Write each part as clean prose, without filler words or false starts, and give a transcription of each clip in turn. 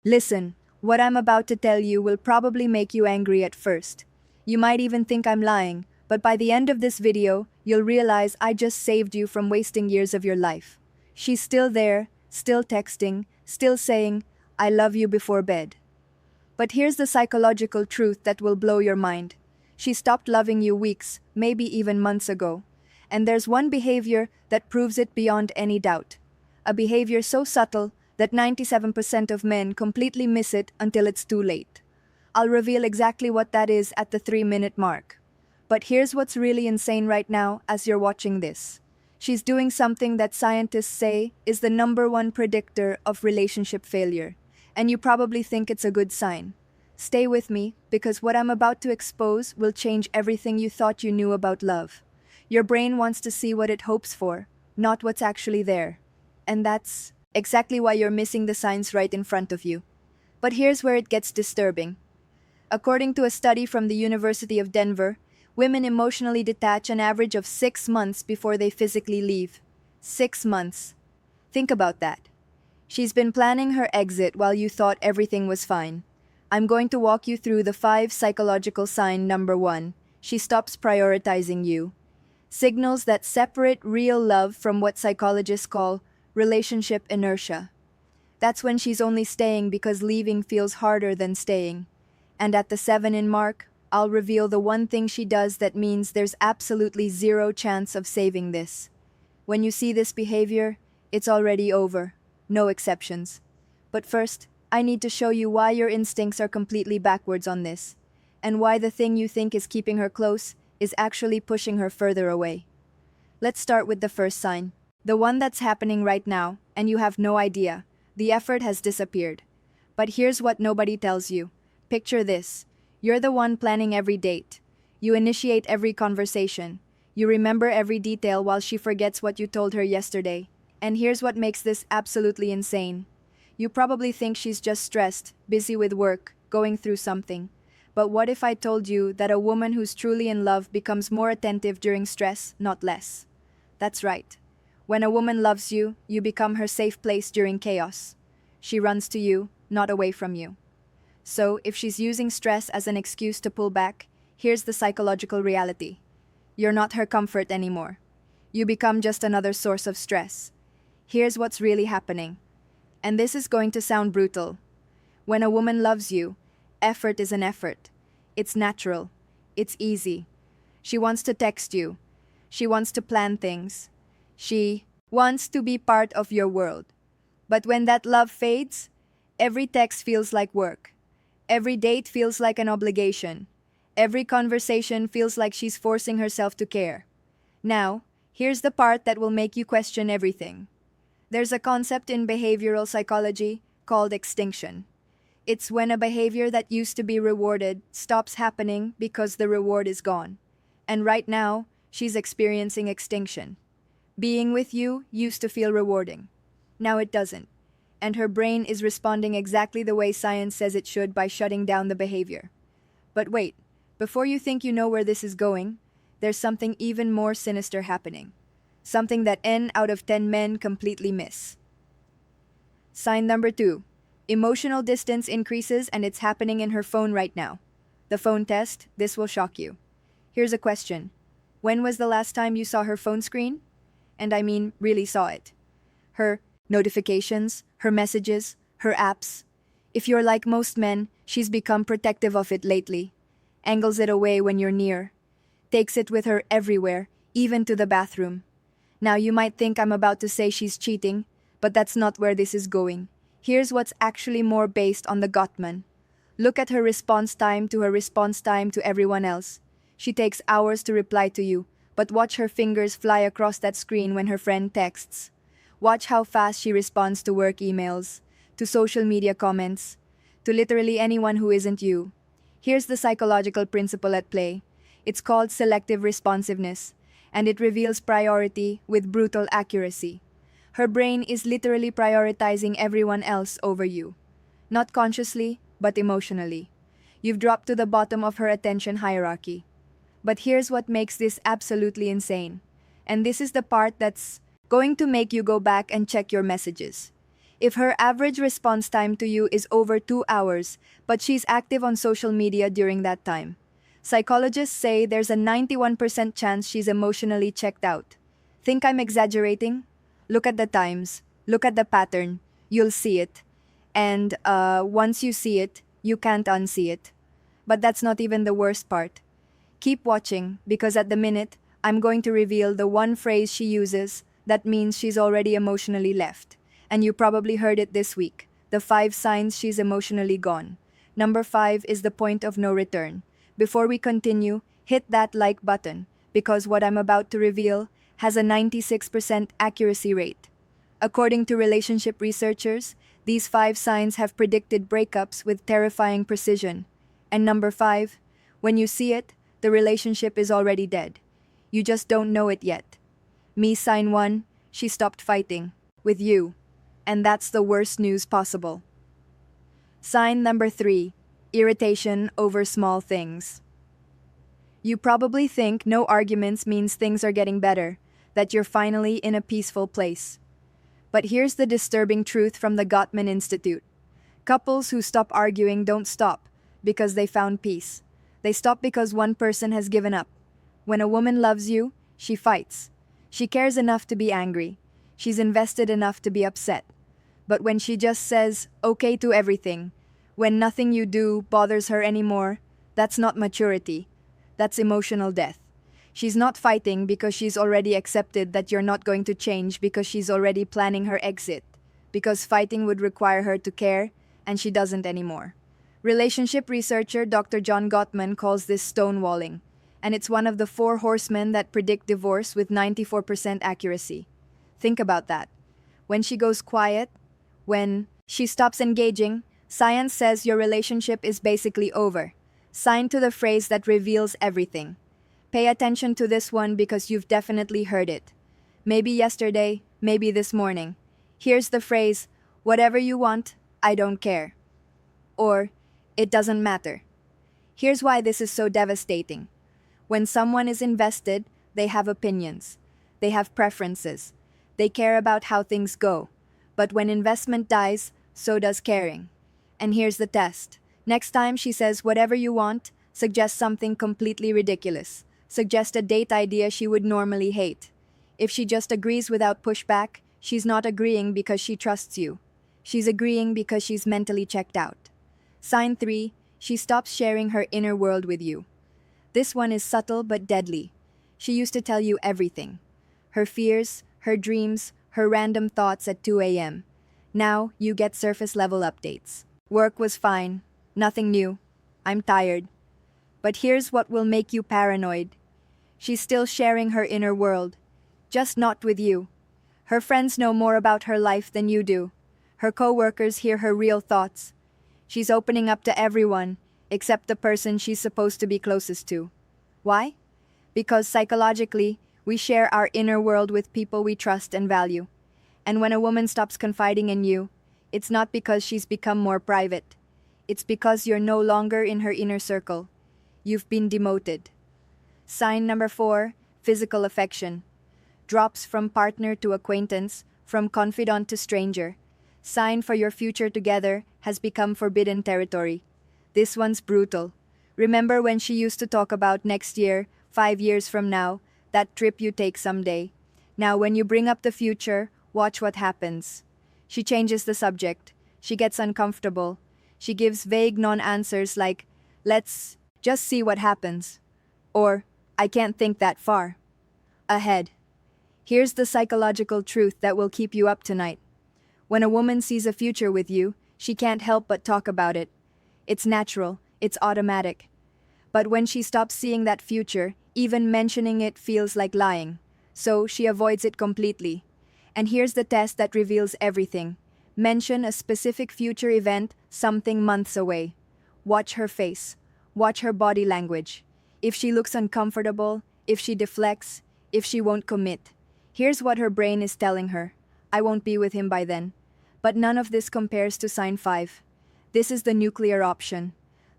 Listen, what I'm about to tell you will probably make you angry at first. You might even think I'm lying, but by the end of this video, you'll realize I just saved you from wasting years of your life. She's still there, still texting, still saying, I love you before bed. But here's the psychological truth that will blow your mind. She stopped loving you weeks, maybe even months ago. And there's one behavior that proves it beyond any doubt. A behavior so subtle that 97% of men completely miss it until it's too late. I'll reveal exactly what that is at the 3-minute mark. But here's what's really insane right now as you're watching this. She's doing something that scientists say is the #1 predictor of relationship failure. And you probably think it's a good sign. Stay with me, because what I'm about to expose will change everything you thought you knew about love. Your brain wants to see what it hopes for, not what's actually there. And that's exactly why you're missing the signs right in front of you. But here's where it gets disturbing. According to a study from the University of Denver, women emotionally detach an average of 6 months before they physically leave. 6 months. Think about that. She's been planning her exit while you thought everything was fine. I'm going to walk you through the 5 psychological sign. #1. She stops prioritizing you. Signals that separate real love from what psychologists call relationship inertia. That's when she's only staying because leaving feels harder than staying. And at the 7 mark, I'll reveal the one thing she does that means there's absolutely zero chance of saving this. When you see this behavior, it's already over. No exceptions. But first, I need to show you why your instincts are completely backwards on this, and why the thing you think is keeping her close is actually pushing her further away. Let's start with the first sign. The one that's happening right now, and you have no idea. The effort has disappeared. But here's what nobody tells you. Picture this. You're the one planning every date. You initiate every conversation. You remember every detail while she forgets what you told her yesterday. And here's what makes this absolutely insane. You probably think she's just stressed, busy with work, going through something. But what if I told you that a woman who's truly in love becomes more attentive during stress, not less? That's right. When a woman loves you, you become her safe place during chaos. She runs to you, not away from you. So, if she's using stress as an excuse to pull back, here's the psychological reality. You're not her comfort anymore. You become just another source of stress. Here's what's really happening. And this is going to sound brutal. When a woman loves you, effort is an effort. It's natural. It's easy. She wants to text you. She wants to plan things. She wants to be part of your world. But when that love fades, every text feels like work. Every date feels like an obligation. Every conversation feels like she's forcing herself to care. Now, here's the part that will make you question everything. There's a concept in behavioral psychology called extinction. It's when a behavior that used to be rewarded stops happening because the reward is gone. And right now, she's experiencing extinction. Being with you used to feel rewarding. Now it doesn't. And her brain is responding exactly the way science says it should by shutting down the behavior. But wait, before you think you know where this is going, there's something even more sinister happening. Something that 9 out of 10 men completely miss. Sign #2. Emotional distance increases, and it's happening in her phone right now. The phone test, this will shock you. Here's a question. When was the last time you saw her phone screen? And I mean, really saw it. Her notifications, her messages, her apps. If you're like most men, she's become protective of it lately. Angles it away when you're near. Takes it with her everywhere, even to the bathroom. Now you might think I'm about to say she's cheating, but that's not where this is going. Here's what's actually more based on the Gottman. Look at her response time to everyone else. She takes hours to reply to you, but watch her fingers fly across that screen when her friend texts. Watch how fast she responds to work emails, to social media comments, to literally anyone who isn't you. Here's the psychological principle at play. It's called selective responsiveness, and it reveals priority with brutal accuracy. Her brain is literally prioritizing everyone else over you. Not consciously, but emotionally. You've dropped to the bottom of her attention hierarchy. But here's what makes this absolutely insane. And this is the part that's going to make you go back and check your messages. If her average response time to you is over 2 hours, but she's active on social media during that time. Psychologists say there's a 91% chance she's emotionally checked out. Think I'm exaggerating? Look at the times, look at the pattern, you'll see it. And once you see it, you can't unsee it. But that's not even the worst part. Keep watching, because at the minute, I'm going to reveal the one phrase she uses that means she's already emotionally left. And you probably heard it this week. The 5 signs she's emotionally gone. Number 5 is the point of no return. Before we continue, hit that like button, because what I'm about to reveal has a 96% accuracy rate. According to relationship researchers, these 5 signs have predicted breakups with terrifying precision. And number 5, when you see it, the relationship is already dead. You just don't know it yet. Me, sign 1, she stopped fighting with you. And that's the worst news possible. Sign number 3, irritation over small things. You probably think no arguments means things are getting better, that you're finally in a peaceful place. But here's the disturbing truth from the Gottman Institute. Couples who stop arguing don't stop because they found peace. They stop because one person has given up. When a woman loves you, she fights. She cares enough to be angry. She's invested enough to be upset. But when she just says okay to everything, when nothing you do bothers her anymore, that's not maturity. That's emotional death. She's not fighting because she's already accepted that you're not going to change, because she's already planning her exit. Because fighting would require her to care, and she doesn't anymore. Relationship researcher Dr. John Gottman calls this stonewalling, and it's one of the 4 horsemen that predict divorce with 94% accuracy. Think about that. When she goes quiet, when she stops engaging, science says your relationship is basically over. Sign to the phrase that reveals everything. Pay attention to this one because you've definitely heard it. Maybe yesterday, maybe this morning. Here's the phrase, whatever you want, I don't care. Or, it doesn't matter. Here's why this is so devastating. When someone is invested, they have opinions. They have preferences. They care about how things go. But when investment dies, so does caring. And here's the test. Next time she says whatever you want, suggest something completely ridiculous. Suggest a date idea she would normally hate. If she just agrees without pushback, she's not agreeing because she trusts you. She's agreeing because she's mentally checked out. Sign 3, she stops sharing her inner world with you. This one is subtle but deadly. She used to tell you everything. Her fears, her dreams, her random thoughts at 2 a.m. Now, you get surface-level updates. Work was fine. Nothing new. I'm tired. But here's what will make you paranoid. She's still sharing her inner world. Just not with you. Her friends know more about her life than you do. Her co-workers hear her real thoughts. She's opening up to everyone, except the person she's supposed to be closest to. Why? Because psychologically, we share our inner world with people we trust and value. And when a woman stops confiding in you, it's not because she's become more private. It's because you're no longer in her inner circle. You've been demoted. Sign number 4, physical affection. Drops from partner to acquaintance, from confidant to stranger. Sign for your future together has become forbidden territory. This one's brutal. Remember when she used to talk about next year, 5 years from now, that trip you take someday. Now when you bring up the future, watch what happens. She changes the subject. She gets uncomfortable. She gives vague non-answers like, let's just see what happens. Or, I can't think that far ahead. Here's the psychological truth that will keep you up tonight. When a woman sees a future with you, she can't help but talk about it. It's natural, it's automatic. But when she stops seeing that future, even mentioning it feels like lying. So she avoids it completely. And here's the test that reveals everything. Mention a specific future event, something months away. Watch her face. Watch her body language. If she looks uncomfortable, if she deflects, if she won't commit. Here's what her brain is telling her. I won't be with him by then. But none of this compares to sign 5. This is the nuclear option.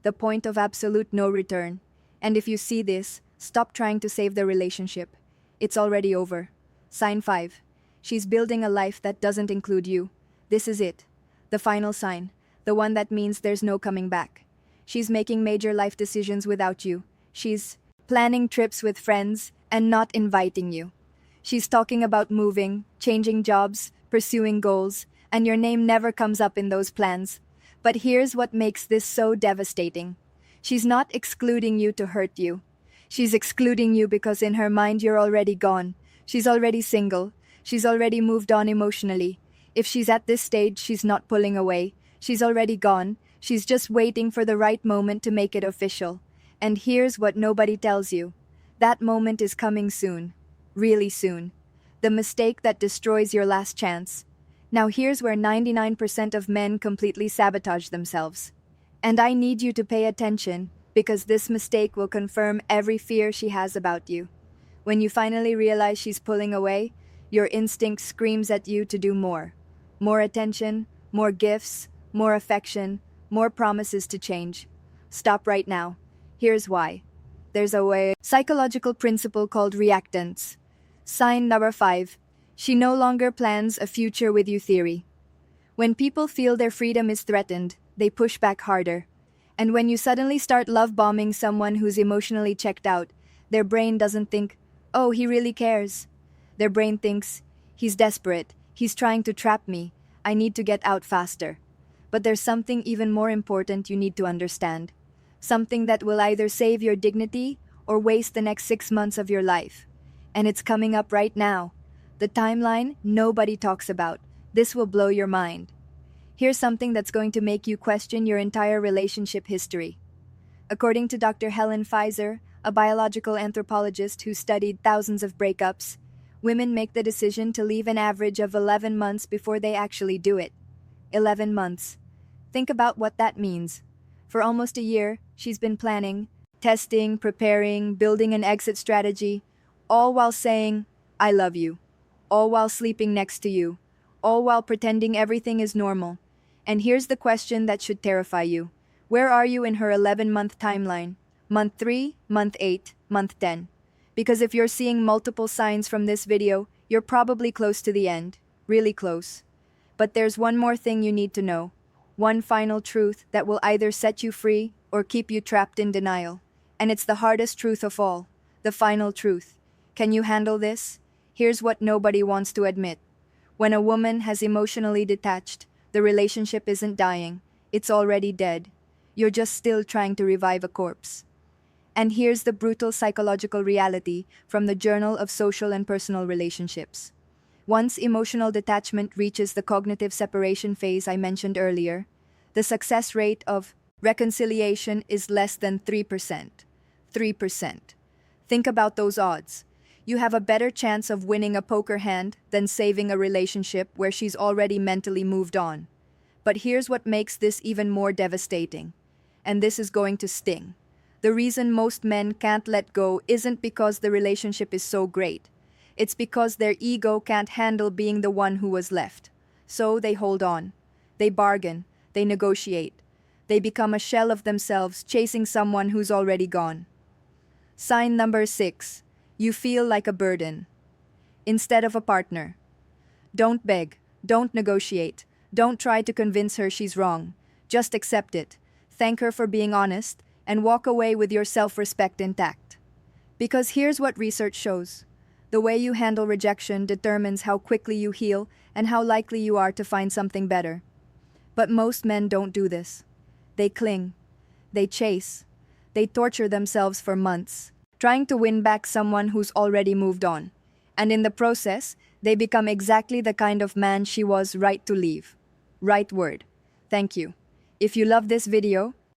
The point of absolute no return. And if you see this, stop trying to save the relationship. It's already over. Sign 5. She's building a life that doesn't include you. This is it. The final sign. The one that means there's no coming back. She's making major life decisions without you. She's planning trips with friends and not inviting you. She's talking about moving, changing jobs, pursuing goals, and your name never comes up in those plans. But here's what makes this so devastating. She's not excluding you to hurt you. She's excluding you because in her mind you're already gone. She's already single. She's already moved on emotionally. If she's at this stage, she's not pulling away. She's already gone. She's just waiting for the right moment to make it official. And here's what nobody tells you. That moment is coming soon. Really soon. The mistake that destroys your last chance. Now here's where 99% of men completely sabotage themselves. And I need you to pay attention, because this mistake will confirm every fear she has about you. When you finally realize she's pulling away, your instinct screams at you to do more. More attention, more gifts, more affection, more promises to change. Stop right now. Here's why. There's a psychological principle called reactance. Sign number 5. She no longer plans a future with you theory. When people feel their freedom is threatened, they push back harder. And when you suddenly start love bombing someone who's emotionally checked out, their brain doesn't think, oh, he really cares. Their brain thinks, he's desperate, he's trying to trap me, I need to get out faster. But there's something even more important you need to understand. Something that will either save your dignity or waste the next 6 months of your life. And it's coming up right now. The timeline nobody talks about. This will blow your mind. Here's something that's going to make you question your entire relationship history. According to Dr. Helen Pfizer, a biological anthropologist who studied thousands of breakups, women make the decision to leave an average of 11 months before they actually do it. 11 months. Think about what that means. For almost a year, she's been planning, testing, preparing, building an exit strategy, all while saying, I love you. All while sleeping next to you. All while pretending everything is normal. And here's the question that should terrify you. Where are you in her 11-month timeline? Month 3, month 8, month 10. Because if you're seeing multiple signs from this video, you're probably close to the end. Really close. But there's one more thing you need to know. One final truth that will either set you free or keep you trapped in denial. And it's the hardest truth of all. The final truth. Can you handle this? Here's what nobody wants to admit. When a woman has emotionally detached, the relationship isn't dying. It's already dead. You're just still trying to revive a corpse. And here's the brutal psychological reality from the Journal of Social and Personal Relationships. Once emotional detachment reaches the cognitive separation phase I mentioned earlier, the success rate of reconciliation is less than 3%. 3%. Think about those odds. You have a better chance of winning a poker hand than saving a relationship where she's already mentally moved on. But here's what makes this even more devastating. And this is going to sting. The reason most men can't let go isn't because the relationship is so great. It's because their ego can't handle being the one who was left. So they hold on. They bargain. They negotiate. They become a shell of themselves, chasing someone who's already gone. Sign number 6. You feel like a burden instead of a partner. Don't beg. Don't negotiate. Don't try to convince her she's wrong. Just accept it. Thank her for being honest and walk away with your self-respect intact. Because here's what research shows. The way you handle rejection determines how quickly you heal and how likely you are to find something better. But most men don't do this. They cling. They chase. They torture themselves for months, trying to win back someone who's already moved on. And in the process, they become exactly the kind of man she was right to leave. Right word. Thank you. If you love this video,